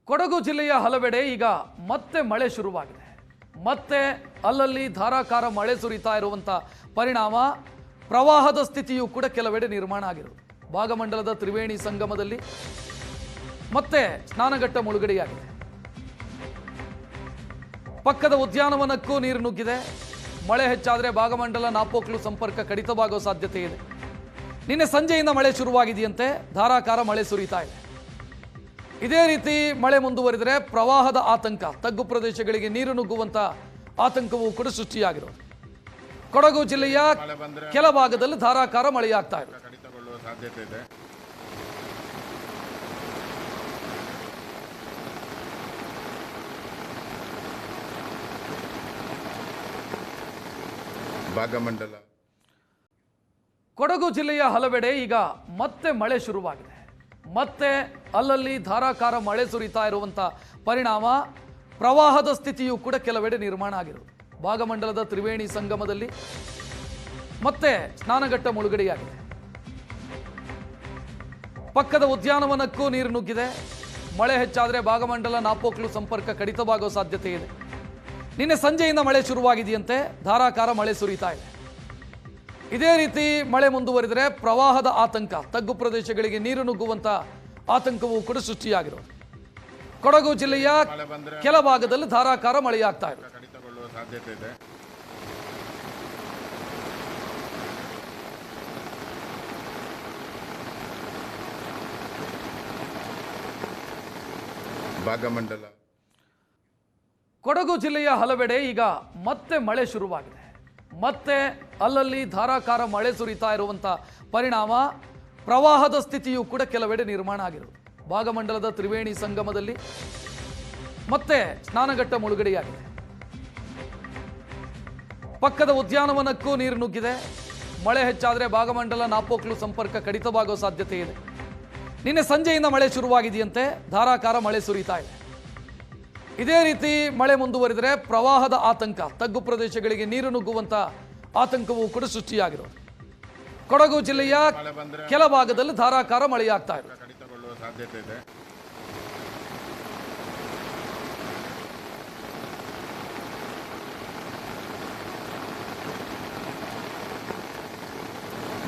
ಕೊಡಗು ಜಿಲ್ಲೆಯ ಹಲವೆಡೆ ಈಗ ಮತ್ತೆ ಮಳೆ ಶುರುವಾಗಿದೆ. ಮತ್ತೆ ಅಲ್ಲಲ್ಲಿ ಧಾರಾಕಾರ ಮಳೆ ಸುರಿತಾ ಇರುವಂತ ಪರಿಣಾಮ ಪ್ರವಾಹದ ಸ್ಥಿತಿಯೂ ಕೂಡ ಕೆಲವೆಡೆ ನಿರ್ಮಾಣ ಆಗಿರುವುದು. ಭಾಗಮಂಡಲದ ತ್ರಿವೇಣಿ ಸಂಗಮದಲ್ಲಿ ಮತ್ತೆ ಸ್ನಾನಘಟ್ಟ ಮುಳುಗಡೆಯಾಗಿದೆ. ಪಕ್ಕದ ಉದ್ಯಾನವನಕ್ಕೂ ನೀರು ನುಗ್ಗಿದೆ. ಮಳೆ ಹೆಚ್ಚಾದರೆ ಭಾಗಮಂಡಲ ನಾಪೋಕ್ಲು ಸಂಪರ್ಕ ಕಡಿತವಾಗುವ ಸಾಧ್ಯತೆ ಇದೆ. ನಿನ್ನೆ ಸಂಜೆಯಿಂದ ಮಳೆ ಶುರುವಾಗಿದೆಯಂತೆ, ಧಾರಾಕಾರ ಮಳೆ ಸುರಿತಾ ಇದೆ. ಇದೇ ರೀತಿ ಮಳೆ ಮುಂದುವರಿದರೆ ಪ್ರವಾಹದ ಆತಂಕ, ತಗ್ಗು ಪ್ರದೇಶಗಳಿಗೆ ನೀರು ನುಗ್ಗುವಂತ ಆತಂಕವೂ ಕೂಡ ಸೃಷ್ಟಿಯಾಗಿರೋದು. ಕೊಡಗು ಜಿಲ್ಲೆಯ ಕೆಲ ಭಾಗದಲ್ಲಿ ಧಾರಾಕಾರ ಮಳೆಯಾಗ್ತಾ ಇದೆ. ಸಾಧ್ಯತೆ ಇದೆ. ಭಾಗಮಂಡಲ ಕೊಡಗು ಜಿಲ್ಲೆಯ ಹಲವೆಡೆ ಈಗ ಮತ್ತೆ ಮಳೆ ಶುರುವಾಗಿದೆ. ಮತ್ತೆ ಅಲ್ಲಲ್ಲಿ ಧಾರಾಕಾರ ಮಳೆ ಸುರಿತಾ ಇರುವಂತ ಪರಿಣಾಮ ಪ್ರವಾಹದ ಸ್ಥಿತಿಯೂ ಕೂಡ ಕೆಲವೆಡೆ ನಿರ್ಮಾಣ ಆಗಿರುವುದು. ಭಾಗಮಂಡಲದ ತ್ರಿವೇಣಿ ಸಂಗಮದಲ್ಲಿ ಮತ್ತೆ ಸ್ನಾನಘಟ್ಟ ಮುಳುಗಡೆಯಾಗಿದೆ. ಪಕ್ಕದ ಉದ್ಯಾನವನಕ್ಕೂ ನೀರು ನುಗ್ಗಿದೆ. ಮಳೆ ಹೆಚ್ಚಾದರೆ ಭಾಗಮಂಡಲ ನಾಪೋಕ್ಲು ಸಂಪರ್ಕ ಕಡಿತವಾಗುವ ಸಾಧ್ಯತೆ ಇದೆ. ನಿನ್ನೆ ಸಂಜೆಯಿಂದ ಮಳೆ ಶುರುವಾಗಿದೆಯಂತೆ, ಧಾರಾಕಾರ ಮಳೆ ಸುರಿತಾ ಇದೆ. ಇದೇ ರೀತಿ ಮಳೆ ಮುಂದುವರಿದರೆ ಪ್ರವಾಹದ ಆತಂಕ, ತಗ್ಗು ಪ್ರದೇಶಗಳಿಗೆ ನೀರು ನುಗ್ಗುವಂತ ಆತಂಕವೂ ಕೂಡ ಸೃಷ್ಟಿಯಾಗಿರೋದು. ಕೊಡಗು ಜಿಲ್ಲೆಯ ಕೆಲ ಭಾಗದಲ್ಲಿ ಧಾರಾಕಾರ ಮಳೆಯಾಗ್ತಾ ಇದೆ. ಸಾಧ್ಯತೆ ಇದೆ. ಭಾಗಮಂಡಲ ಕೊಡಗು ಜಿಲ್ಲೆಯ ಹಲವೆಡೆ ಈಗ ಮತ್ತೆ ಮಳೆ ಶುರುವಾಗಿದೆ. ಮತ್ತೆ ಅಲ್ಲಲ್ಲಿ ಧಾರಾಕಾರ ಮಳೆ ಸುರಿತಾ ಇರುವಂತ ಪರಿಣಾಮ ಪ್ರವಾಹದ ಸ್ಥಿತಿಯೂ ಕೂಡ ಕೆಲವೆಡೆ ನಿರ್ಮಾಣ ಆಗಿರುವುದು. ಭಾಗಮಂಡಲದ ತ್ರಿವೇಣಿ ಸಂಗಮದಲ್ಲಿ ಮತ್ತೆ ಸ್ನಾನಘಟ್ಟ ಮುಳುಗಡೆಯಾಗಿದೆ. ಪಕ್ಕದ ಉದ್ಯಾನವನಕ್ಕೂ ನೀರು ನುಗ್ಗಿದೆ. ಮಳೆ ಹೆಚ್ಚಾದರೆ ಭಾಗಮಂಡಲ ನಾಪೋಕ್ಲು ಸಂಪರ್ಕ ಕಡಿತವಾಗುವ ಸಾಧ್ಯತೆ ಇದೆ. ನಿನ್ನೆ ಸಂಜೆಯಿಂದ ಮಳೆ ಶುರುವಾಗಿದೆಯಂತೆ, ಧಾರಾಕಾರ ಮಳೆ ಸುರಿತಾ ಇದೆ. ಇದೇ ರೀತಿ ಮಳೆ ಮುಂದುವರಿದರೆ ಪ್ರವಾಹದ ಆತಂಕ, ತಗ್ಗು ಪ್ರದೇಶಗಳಿಗೆ ನೀರು ನುಗ್ಗುವಂತ ಆತಂಕವೂ ಕೂಡ ಸೃಷ್ಟಿಯಾಗಿರೋದು. ಕೊಡಗು ಜಿಲ್ಲೆಯ ಕೆಲ ಭಾಗದಲ್ಲಿ ಧಾರಾಕಾರ ಮಳೆಯಾಗ್ತಾ ಇದೆ. ಸಾಧ್ಯತೆ ಇದೆ.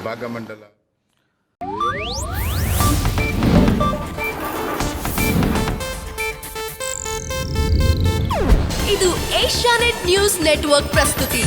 ಭಾಗಮಂಡಲ ಇದು ಏಷ್ಯಾನೆಟ್ ನ್ಯೂಸ್ ನೆಟ್ವರ್ಕ್ ಪ್ರಸ್ತುತಿ.